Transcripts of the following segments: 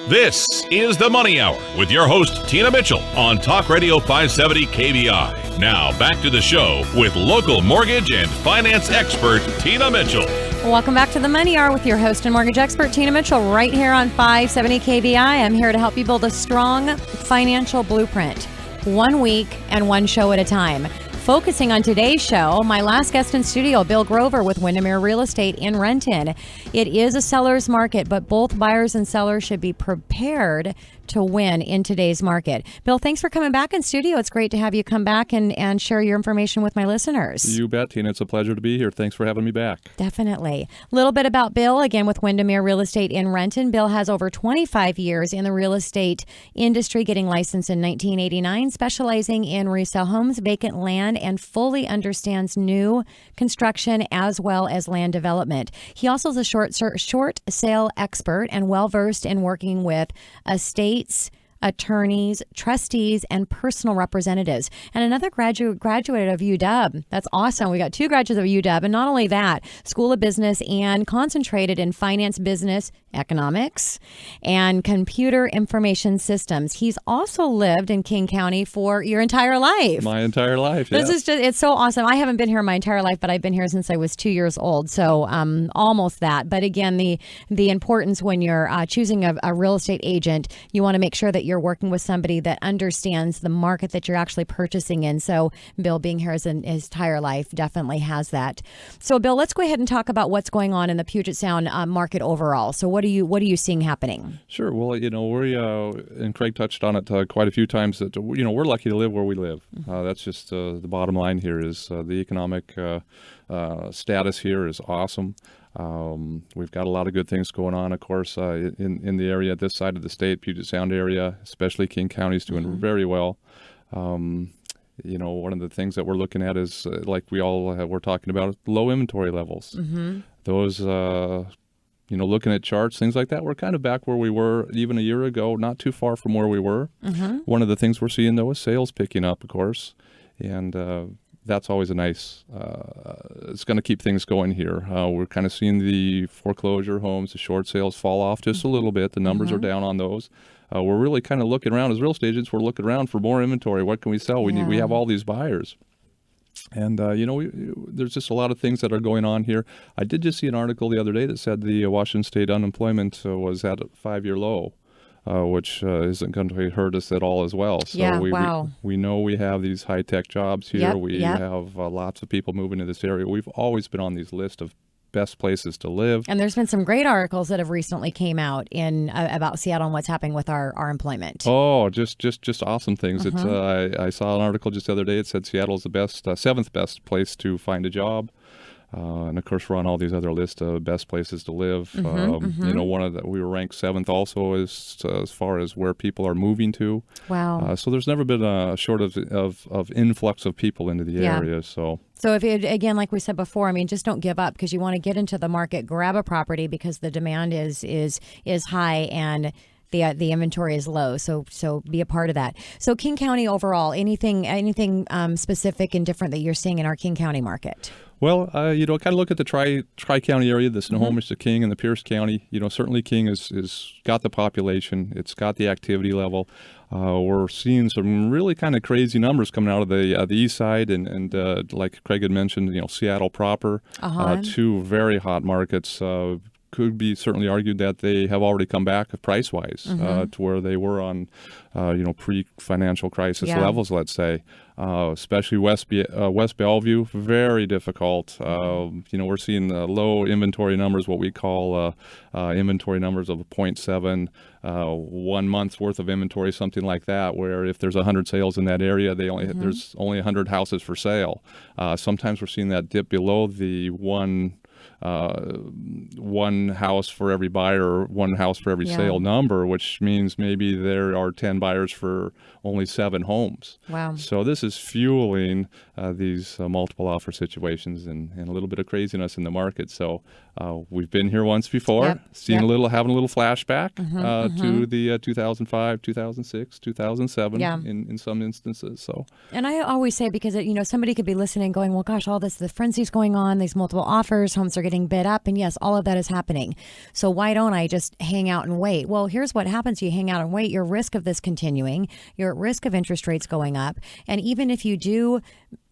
This is the Money Hour with your host, Tina Mitchell, on Talk Radio 570 KBI. Now, back to the show with local mortgage and finance expert, Tina Mitchell. Welcome back to the Money Hour with your host and mortgage expert, Tina Mitchell, right here on 570 KBI. I'm here to help you build a strong financial blueprint, 1 week and one show at a time. Focusing on today's show, my last guest in studio, Bill Grover with Windermere Real Estate in Renton. It is a seller's market, but both buyers and sellers should be prepared to win in today's market. Bill, thanks for coming back in studio. It's great to have you come back and share your information with my listeners. You bet, Tina. It's a pleasure to be here. Thanks for having me back. Definitely. A little bit about Bill, again, with Windermere Real Estate in Renton. Bill has over 25 years in the real estate industry, getting licensed in 1989, specializing in resale homes, vacant land, and fully understands new construction as well as land development. He also is a short sale expert and well-versed in working with estates, attorneys, trustees, and personal representatives. And another graduate of UW. That's awesome. We got two graduates of UW. And not only that, School of Business and concentrated in finance, business, economics, and computer information systems. He's also lived in King County for your entire life. My entire life, yeah. This is just, it's so awesome. I haven't been here my entire life, but I've been here since I was 2 years old. So almost that. But again, the importance when you're choosing a real estate agent, you want to make sure that you're working with somebody that understands the market that you're actually purchasing in. So Bill, being here his entire life, definitely has that. So Bill, let's go ahead and talk about what's going on in the Puget Sound market overall. So what are you seeing happening? Sure. Well, we and Craig touched on it quite a few times that we're lucky to live where we live. That's just the bottom line here is the economic status here is awesome. We've got a lot of good things going on, of course, in the area, this side of the state, Puget Sound area, especially King County is doing very well. One of the things that we're looking at is, like we're talking about, low inventory levels. Those, looking at charts, things like that, we're kind of back where we were even a year ago, not too far from where we were. One of the things we're seeing, though, is sales picking up, of course, and that's always a nice, it's going to keep things going here. We're kind of seeing the foreclosure homes, the short sales fall off just a little bit. The numbers are down on those. We're really kind of looking around as real estate agents. We're looking around for more inventory. What can we sell? We have all these buyers. And, there's just a lot of things that are going on here. I did just see an article the other day that said the Washington State unemployment was at a 5-year low. Which isn't going to hurt us at all as well. So we know we have these high-tech jobs here. We have lots of people moving to this area. We've always been on these lists of best places to live. And there's been some great articles that have recently came out in about Seattle and what's happening with our employment. Oh, just awesome things. It's I saw an article just the other day. It said Seattle's the best, 7th best place to find a job. And of course, we're on all these other lists of best places to live. We were ranked 7th also as far as where people are moving to. Wow! So there's never been a shortage of influx of people into the area. So if again, like we said before, just don't give up because you want to get into the market, grab a property because the demand is high and the inventory is low, so be a part of that. So King County overall, anything specific and different that you're seeing in our King County market? Well, kind of look at the Tri-County area, the Snohomish, the King, and the Pierce County. Certainly King is got the population. It's got the activity level. We're seeing some really kind of crazy numbers coming out of the east side, and like Craig had mentioned, Seattle proper, two very hot markets. Could be certainly argued that they have already come back price-wise to where they were on, pre-financial crisis levels, let's say. Especially West Bellevue, very difficult. We're seeing low inventory numbers, what we call inventory numbers of 0.7, 1 month's worth of inventory, something like that, where if there's 100 sales in that area, there's only 100 houses for sale. Sometimes we're seeing that dip below the one house for every buyer, one house for every sale number, which means maybe there are 10 buyers for only 7 homes. Wow. So this is fueling these multiple offer situations and a little bit of craziness in the market. So we've been here once before, having a little flashback to the 2005, 2006, 2007 in some instances. So, and I always say, because somebody could be listening going, well, gosh, all this, the frenzy's going on, these multiple offers, homes are getting getting bid up. And yes, all of that is happening. So why don't I just hang out and wait? Well, here's what happens. You hang out and wait. You're at risk of this continuing. You're at risk of interest rates going up. And even if you do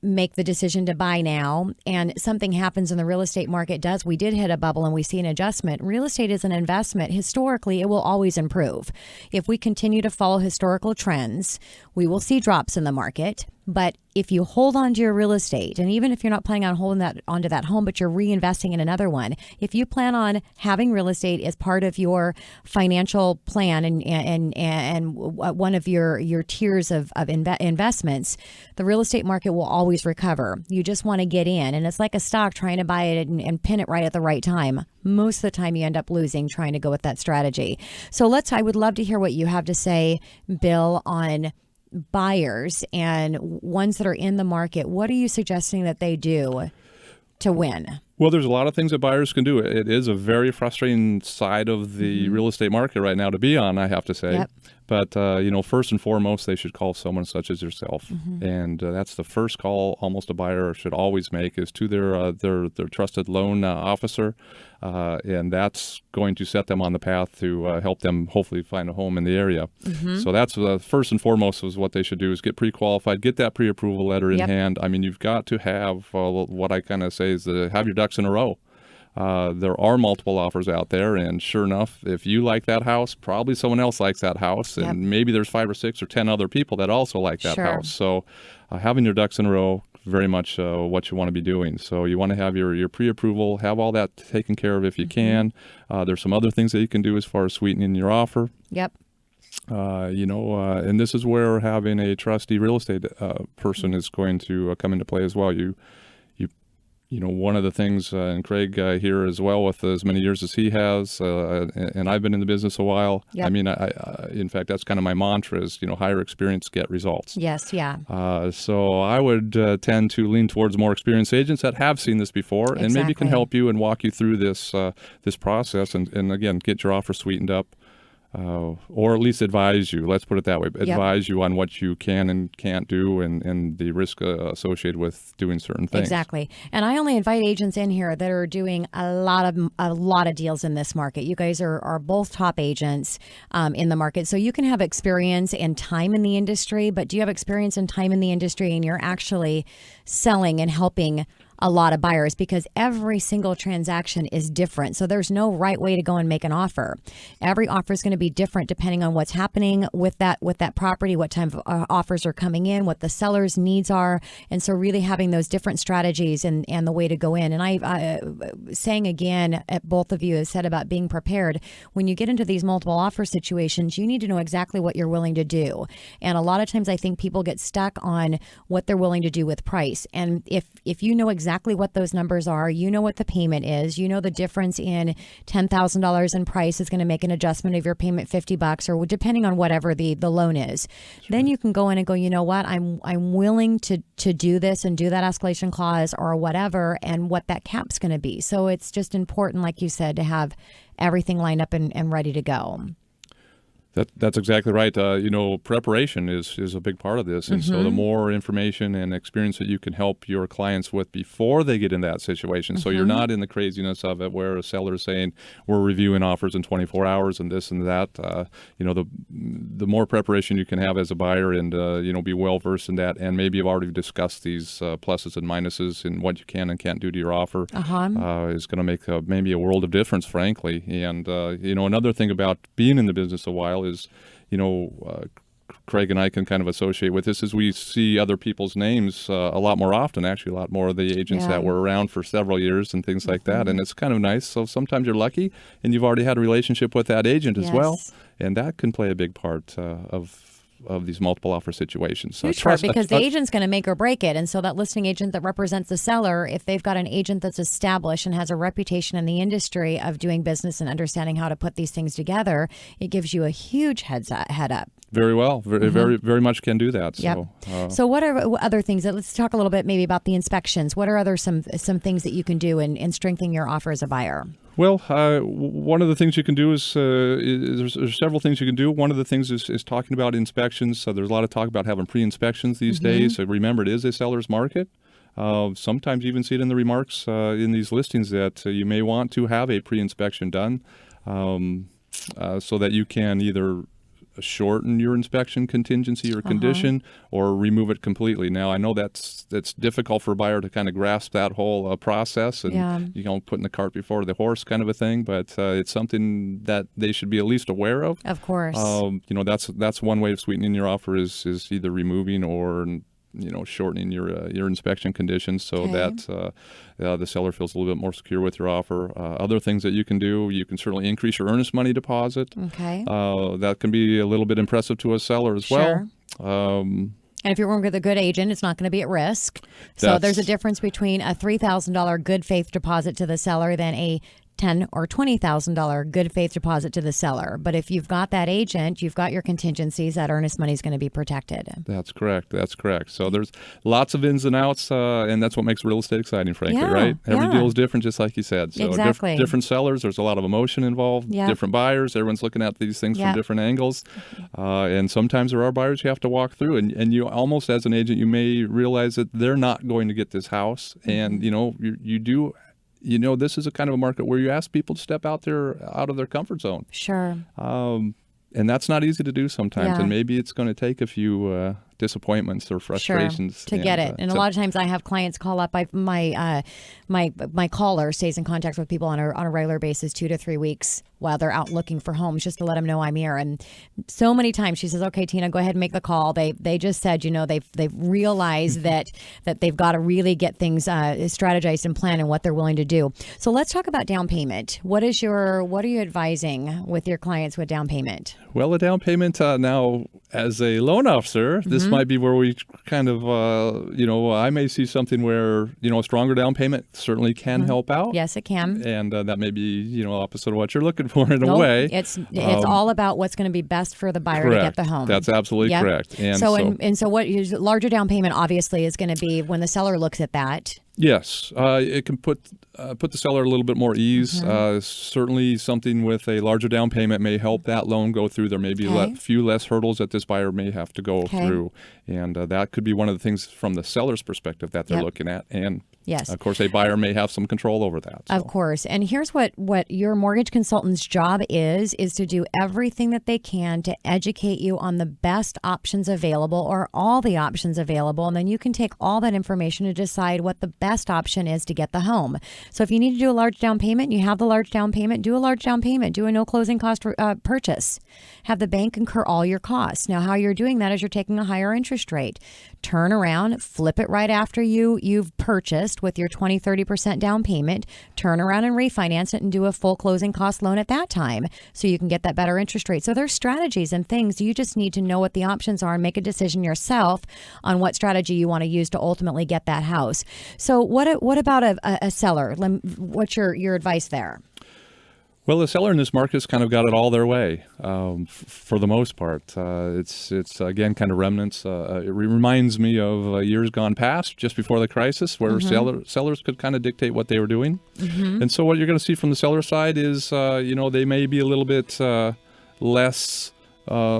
make the decision to buy now and something happens in the real estate market, we did hit a bubble and we see an adjustment. Real estate is an investment. Historically, it will always improve. If we continue to follow historical trends, we will see drops in the market. But if you hold on to your real estate, and even if you're not planning on holding onto that home, but you're reinvesting in another one, if you plan on having real estate as part of your financial plan and one of your tiers of investments, the real estate market will always recover. You just want to get in, and it's like a stock, trying to buy it and pin it right at the right time. Most of the time you end up losing trying to go with that strategy. So I would love to hear what you have to say, Bill, on buyers and ones that are in the market. What are you suggesting that they do to win? Well, there's a lot of things that buyers can do. It is a very frustrating side of the real estate market right now to be on, I have to say. Yep. But, first and foremost, they should call someone such as yourself. And that's the first call almost a buyer should always make, is to their trusted loan officer. And that's going to set them on the path to help them hopefully find a home in the area. So that's first and foremost is what they should do, is get pre-qualified, get that pre-approval letter in hand. I mean, you've got to have what I kind of say is have your ducks in a row. There are multiple offers out there, and sure enough, if you like that house, probably someone else likes that house, and maybe there's 5 or 6 or 10 other people that also like that house. So having your ducks in a row, very much what you want to be doing. So you want to have your pre-approval, have all that taken care of if you can. There's some other things that you can do as far as sweetening your offer. Yep. And this is where having a trustee real estate person is going to come into play as well. One of the things, and Craig here as well, with as many years as he has, and I've been in the business a while. Yep. I mean, in fact, that's kind of my mantra is, hire experience, get results. Yes, yeah. So I would tend to lean towards more experienced agents that have seen this before and maybe can help you and walk you through this process and again, get your offer sweetened up. Or at least advise you, let's put it that way, advise you on what you can and can't do and the risk associated with doing certain things. Exactly. And I only invite agents in here that are doing a lot of deals in this market. You guys are both top agents in the market. So you can have experience and time in the industry, but do you have experience and time in the industry and you're actually selling and helping a lot of buyers, because every single transaction is different. So there's no right way to go and make an offer. Every offer is going to be different depending on what's happening with that property, what type of offers are coming in, what the seller's needs are. And so really having those different strategies and the way to go in. And I saying again, both of you have said about being prepared. When you get into these multiple offer situations, you need to know exactly what you're willing to do. And a lot of times I think people get stuck on what they're willing to do with price. And if you know exactly what those numbers are, you know what the payment is, you know the difference in $10,000 in price is going to make an adjustment of your payment $50 or depending on whatever the loan is. Sure. Then you can go in and go, you know what, I'm willing to do this and do that escalation clause or whatever, and what that cap's going to be. So it's just important, like you said, to have everything lined up and ready to go. That's exactly right. Preparation is a big part of this. And so the more information and experience that you can help your clients with before they get in that situation. So you're not in the craziness of it where a seller is saying, we're reviewing offers in 24 hours and this and that. The more preparation you can have as a buyer and, be well-versed in that. And maybe you've already discussed these pluses and minuses and what you can and can't do to your offer is going to make maybe a world of difference, frankly. And, another thing about being in the business a while is, Craig and I can kind of associate with this is we see other people's names a lot more often, actually a lot more of the agents that were around for several years and things like that. And it's kind of nice. So sometimes you're lucky and you've already had a relationship with that agent as well. And that can play a big part of these multiple offer situations. So huge part, because the agent's going to make or break it. And so that listing agent that represents the seller, if they've got an agent that's established and has a reputation in the industry of doing business and understanding how to put these things together, it gives you a huge head up. Very well. Very, very much can do that. Yep. So what are other things? Let's talk a little bit maybe about the inspections. What are some things that you can do in strengthening your offer as a buyer? Well, one of the things you can do is there's several things you can do. One of the things is talking about inspections. So there's a lot of talk about having pre-inspections these days. So remember, it is a seller's market. Sometimes you even see it in the remarks in these listings that you may want to have a pre-inspection done so that you can either shorten your inspection contingency or condition or remove it completely. Now, I know that's difficult for a buyer to kind of grasp that whole process and, putting the cart before the horse kind of a thing, but it's something that they should be at least aware of. Of course. That's one way of sweetening your offer is either removing or shortening your inspection conditions so that the seller feels a little bit more secure with your offer. Other things that you can do, you can certainly increase your earnest money deposit. Okay. That can be a little bit impressive to a seller as well. And if you're working with a good agent, it's not going to be at risk. So there's a difference between a $3,000 good faith deposit to the seller than a $10,000 or $20,000 good faith deposit to the seller. But if you've got that agent, you've got your contingencies, that earnest money is going to be protected. That's correct. So there's lots of ins and outs, and that's what makes real estate exciting, frankly, right? Every deal is different, just like you said. So exactly. Different sellers, there's a lot of emotion involved, different buyers, everyone's looking at these things from different angles. And sometimes there are buyers you have to walk through, and you almost, as an agent, you may realize that they're not going to get this house. And, you do... this is a kind of a market where you ask people to step out of their comfort zone. Sure. And that's not easy to do sometimes. And maybe it's going to take a few disappointments or frustrations to get it. And a lot of times I have clients call up. My caller stays in contact with people on a regular basis, 2 to 3 weeks while they're out looking for homes, just to let them know I'm here. And so many times she says, "Okay, Tina, go ahead and make the call." They just said, they've realized that they've got to really get things strategized and planned and what they're willing to do. So let's talk about down payment. What are you advising with your clients with down payment? Well, a down payment now, as a loan officer, this might be where we kind of, I may see something where, a stronger down payment certainly can help out. Yes, it can. And that may be, opposite of what you're looking for in a way. It's all about what's going to be best for the buyer to get the home. That's absolutely correct. And so what larger down payment obviously is going to be when the seller looks at that. Yes, it can put the seller a little bit more ease. Certainly something with a larger down payment may help that loan go through. There may be a few less hurdles that this buyer may have to go through. And that could be one of the things from the seller's perspective that they're looking at. And yes, of course, a buyer may have some control over that. Of course. And here's what your mortgage consultant's job is to do everything that they can to educate you on the best options available or all the options available. And then you can take all that information to decide what the best option is to get the home. So if you need to do a large down payment, you have the large down payment, do a large down payment, do a no closing cost purchase. Have the bank incur all your costs. Now, how you're doing that is you're taking a higher interest rate. Turn around, flip it right after you've purchased with your 20-30% down payment, turn around and refinance it and do a full closing cost loan at that time so you can get that better interest rate. So there's strategies and things. You just need to know what the options are and make a decision yourself on what strategy you want to use to ultimately get that house. So what about a seller? What's your advice there? Well, the seller in this market's kind of got it all their way for the most part. It's again kind of remnants. It reminds me of years gone past, just before the crisis, where sellers could kind of dictate what they were doing. And so what you're going to see from the seller side is, they may be a little bit less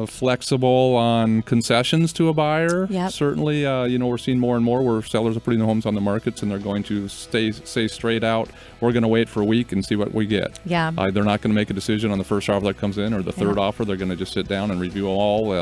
flexible on concessions to a buyer. Certainly, we're seeing more and more where sellers are putting the homes on the markets and they're going to say straight out, we're going to wait for a week and see what we get. They're not going to make a decision on the first offer that comes in or the third offer. They're going to just sit down and review all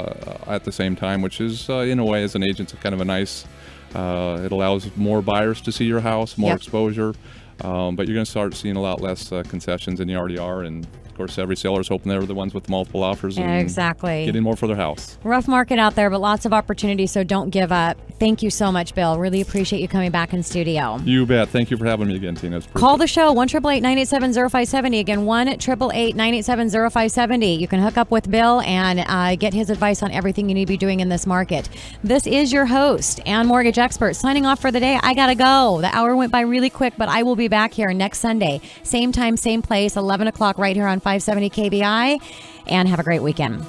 at the same time, which is, in a way, as an agent, kind of a nice, it allows more buyers to see your house, more exposure. But you're going to start seeing a lot less concessions than you already are. And of course, every seller is hoping they're the ones with multiple offers and getting more for their house. Rough market out there, but lots of opportunities, so don't give up. Thank you so much, Bill. Really appreciate you coming back in studio. You bet. Thank you for having me again, Tina. Call the show, 1-888-987-0570. Again, 1-888-987-0570. You can hook up with Bill and get his advice on everything you need to be doing in this market. This is your host and mortgage expert signing off for the day. I got to go. The hour went by really quick, but I will be back here next Sunday. Same time, same place, 11 o'clock right here on 570 KBI. And have a great weekend.